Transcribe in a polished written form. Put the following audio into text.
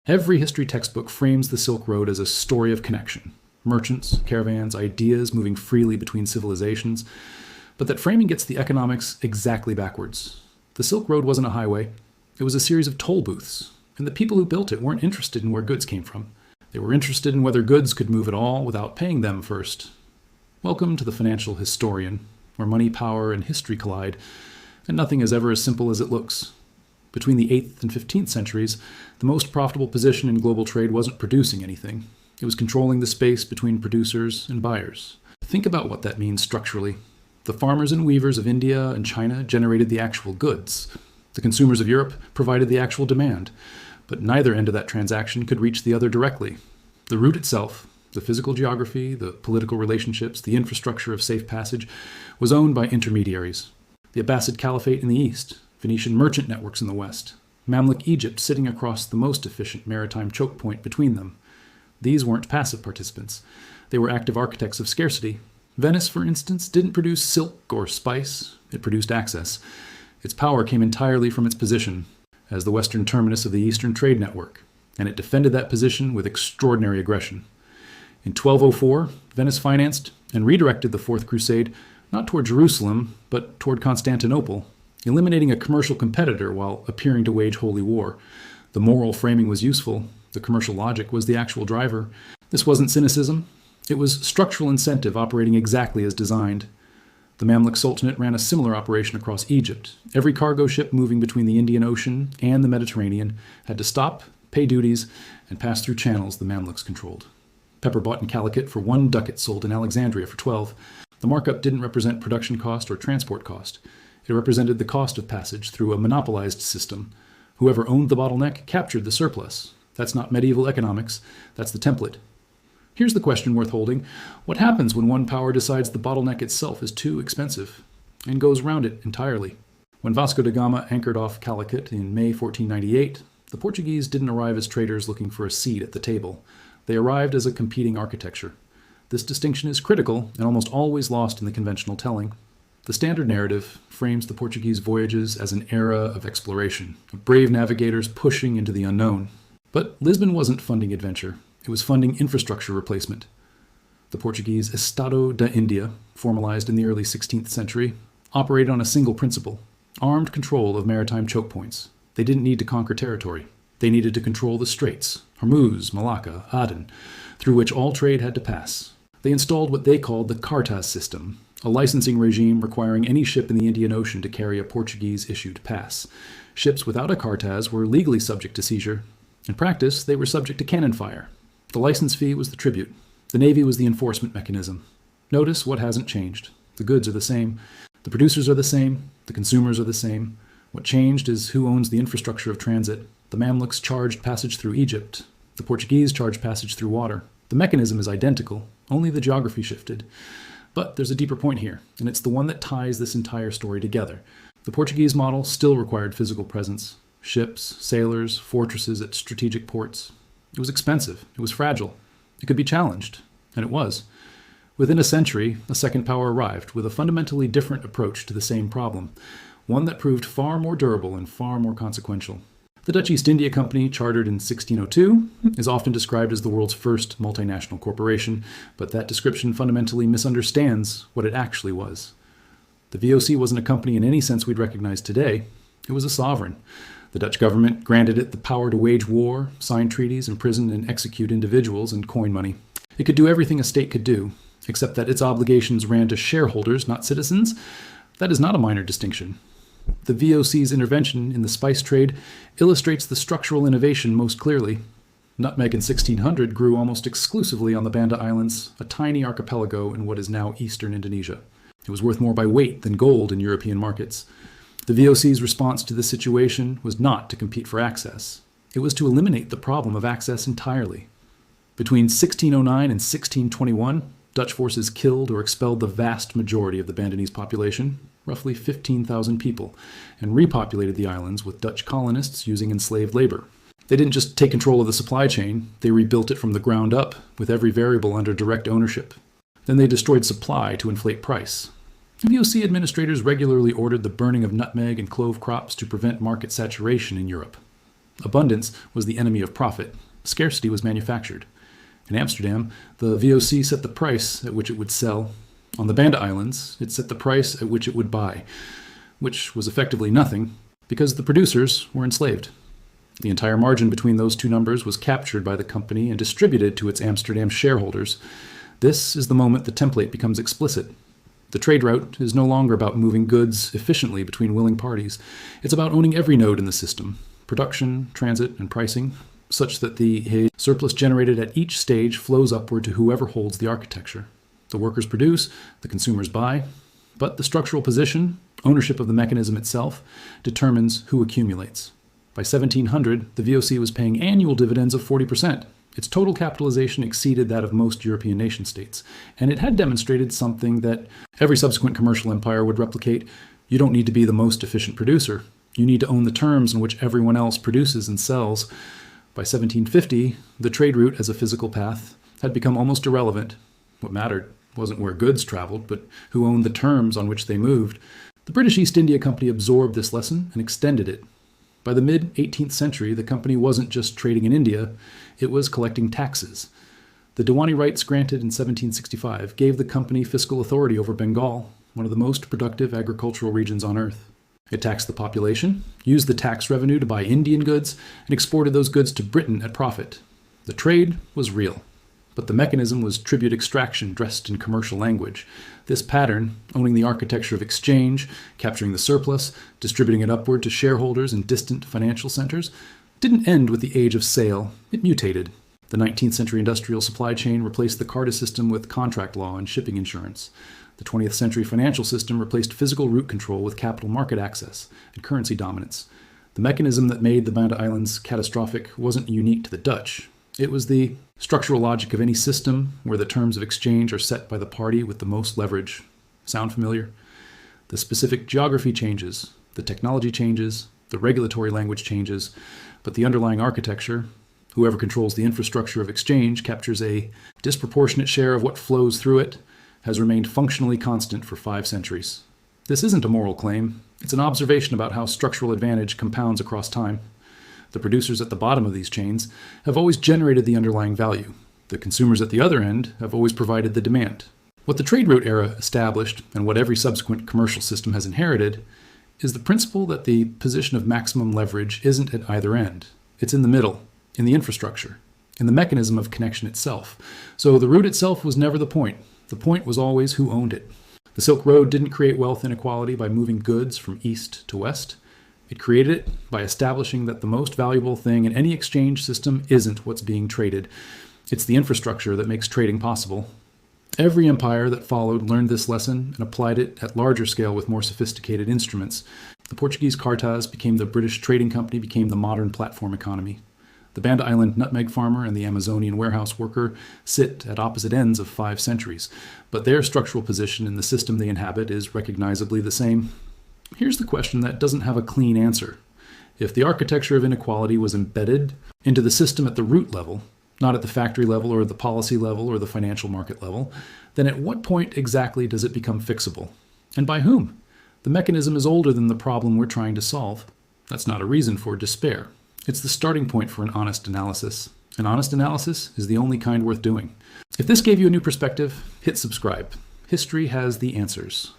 Every history textbook frames the Silk Road as a story of connection. Merchants, caravans, ideas moving freely between civilizations. But that framing gets the economics exactly backwards. The Silk Road wasn't a highway. It was a series of toll booths. And the people who built it weren't interested in where goods came from. They were interested in whether goods could move at all without paying them first. Welcome to the Financial Historian, where money, power, and history collide, and nothing is ever as simple as it looks. Between the 8th and 15th centuries, the most profitable position in global trade wasn't producing anything. It was controlling the space between producers and buyers. Think about what that means structurally. The farmers and weavers of India and China generated the actual goods. The consumers of Europe provided the actual demand. But neither end of that transaction could reach the other directly. The route itself, the physical geography, the political relationships, the infrastructure of safe passage, was owned by intermediaries. The Abbasid Caliphate in the east, Phoenician merchant networks in the west, Mamluk Egypt sitting across the most efficient maritime choke point between them. These weren't passive participants. They were active architects of scarcity. Venice, for instance, didn't produce silk or spice. It produced access. Its power came entirely from its position as the western terminus of the eastern trade network, and it defended that position with extraordinary aggression. In 1204, Venice financed and redirected the Fourth Crusade not toward Jerusalem, but toward Constantinople, eliminating a commercial competitor while appearing to wage holy war. The moral framing was useful. The commercial logic was the actual driver. This wasn't cynicism. It was structural incentive operating exactly as designed. The Mamluk Sultanate ran a similar operation across Egypt. Every cargo ship moving between the Indian Ocean and the Mediterranean had to stop, pay duties, and pass through channels the Mamluks controlled. Pepper bought in Calicut for 1 ducat sold in Alexandria for 12. The markup didn't represent production cost or transport cost. It represented the cost of passage through a monopolized system. Whoever owned the bottleneck captured the surplus. That's not medieval economics. That's the template. Here's the question worth holding. What happens when one power decides the bottleneck itself is too expensive and goes around it entirely? When Vasco da Gama anchored off Calicut in May 1498, the Portuguese didn't arrive as traders looking for a seat at the table. They arrived as a competing architecture. This distinction is critical and almost always lost in the conventional telling. The standard narrative frames the Portuguese voyages as an era of exploration, of brave navigators pushing into the unknown. But Lisbon wasn't funding adventure. It was funding infrastructure replacement. The Portuguese Estado da India, formalized in the early 16th century, operated on a single principle: armed control of maritime choke points. They didn't need to conquer territory. They needed to control the straits, Hormuz, Malacca, Aden, through which all trade had to pass. They installed what they called the cartas system, a licensing regime requiring any ship in the Indian Ocean to carry a Portuguese-issued pass. Ships without a cartas were legally subject to seizure. In practice, they were subject to cannon fire. The license fee was the tribute. The Navy was the enforcement mechanism. Notice what hasn't changed. The goods are the same. The producers are the same. The consumers are the same. What changed is who owns the infrastructure of transit. The Mamluks charged passage through Egypt. The Portuguese charged passage through water. The mechanism is identical, only the geography shifted. But there's a deeper point here, and it's the one that ties this entire story together. The Portuguese model still required physical presence. Ships, sailors, fortresses at strategic ports. It was expensive. It was fragile. It could be challenged. And it was. Within a century, a second power arrived with a fundamentally different approach to the same problem, one that proved far more durable and far more consequential. The Dutch East India Company, chartered in 1602, is often described as the world's first multinational corporation, but that description fundamentally misunderstands what it actually was. The VOC wasn't a company in any sense we'd recognize today. It was a sovereign. The Dutch government granted it the power to wage war, sign treaties, imprison and execute individuals, and coin money. It could do everything a state could do, except that its obligations ran to shareholders, not citizens. That is not a minor distinction. The VOC's intervention in the spice trade illustrates the structural innovation most clearly. Nutmeg in 1600 grew almost exclusively on the Banda Islands, a tiny archipelago in what is now eastern Indonesia. It was worth more by weight than gold in European markets. The VOC's response to this situation was not to compete for access. It was to eliminate the problem of access entirely. Between 1609 and 1621, Dutch forces killed or expelled the vast majority of the Bandanese population, roughly 15,000 people, and repopulated the islands with Dutch colonists using enslaved labor. They didn't just take control of the supply chain, they rebuilt it from the ground up, with every variable under direct ownership. Then they destroyed supply to inflate price. VOC administrators regularly ordered the burning of nutmeg and clove crops to prevent market saturation in Europe. Abundance was the enemy of profit. Scarcity was manufactured. In Amsterdam, the VOC set the price at which it would sell. On the Banda Islands, it set the price at which it would buy, which was effectively nothing, because the producers were enslaved. The entire margin between those two numbers was captured by the company and distributed to its Amsterdam shareholders. This is the moment the template becomes explicit. The trade route is no longer about moving goods efficiently between willing parties. It's about owning every node in the system, production, transit, and pricing, such that the surplus generated at each stage flows upward to whoever holds the architecture. The workers produce, the consumers buy, but the structural position, ownership of the mechanism itself, determines who accumulates. By 1700, the VOC was paying annual dividends of 40%. Its total capitalization exceeded that of most European nation-states, and it had demonstrated something that every subsequent commercial empire would replicate. You don't need to be the most efficient producer. You need to own the terms in which everyone else produces and sells. By 1750, the trade route as a physical path had become almost irrelevant. What mattered wasn't where goods traveled, but who owned the terms on which they moved. The British East India Company absorbed this lesson and extended it. By the mid-18th century, the company wasn't just trading in India, it was collecting taxes. The Diwani rights granted in 1765 gave the company fiscal authority over Bengal, one of the most productive agricultural regions on earth. It taxed the population, used the tax revenue to buy Indian goods, and exported those goods to Britain at profit. The trade was real, but the mechanism was tribute extraction dressed in commercial language. This pattern, owning the architecture of exchange, capturing the surplus, distributing it upward to shareholders in distant financial centers, didn't end with the age of sale. It mutated. The 19th century industrial supply chain replaced the carta system with contract law and shipping insurance. The 20th century financial system replaced physical route control with capital market access and currency dominance. The mechanism that made the Banda Islands catastrophic wasn't unique to the Dutch. It was the structural logic of any system where the terms of exchange are set by the party with the most leverage. Sound familiar? The specific geography changes, the technology changes, the regulatory language changes, but the underlying architecture, whoever controls the infrastructure of exchange, captures a disproportionate share of what flows through it, has remained functionally constant for 5 centuries. This isn't a moral claim. It's an observation about how structural advantage compounds across time. The producers at the bottom of these chains have always generated the underlying value. The consumers at the other end have always provided the demand. What the trade route era established, and what every subsequent commercial system has inherited, is the principle that the position of maximum leverage isn't at either end. It's in the middle, in the infrastructure, in the mechanism of connection itself. So the route itself was never the point. The point was always who owned it. The Silk Road didn't create wealth inequality by moving goods from east to west. It created it by establishing that the most valuable thing in any exchange system isn't what's being traded. It's the infrastructure that makes trading possible. Every empire that followed learned this lesson and applied it at larger scale with more sophisticated instruments. The Portuguese cartas became the British trading company, became the modern platform economy. The Banda Island nutmeg farmer and the Amazonian warehouse worker sit at opposite ends of 5 centuries, but their structural position in the system they inhabit is recognizably the same. Here's the question that doesn't have a clean answer. If the architecture of inequality was embedded into the system at the root level, not at the factory level or the policy level or the financial market level, then at what point exactly does it become fixable? And by whom? The mechanism is older than the problem we're trying to solve. That's not a reason for despair. It's the starting point for an honest analysis. An honest analysis is the only kind worth doing. If this gave you a new perspective, hit subscribe. History has the answers.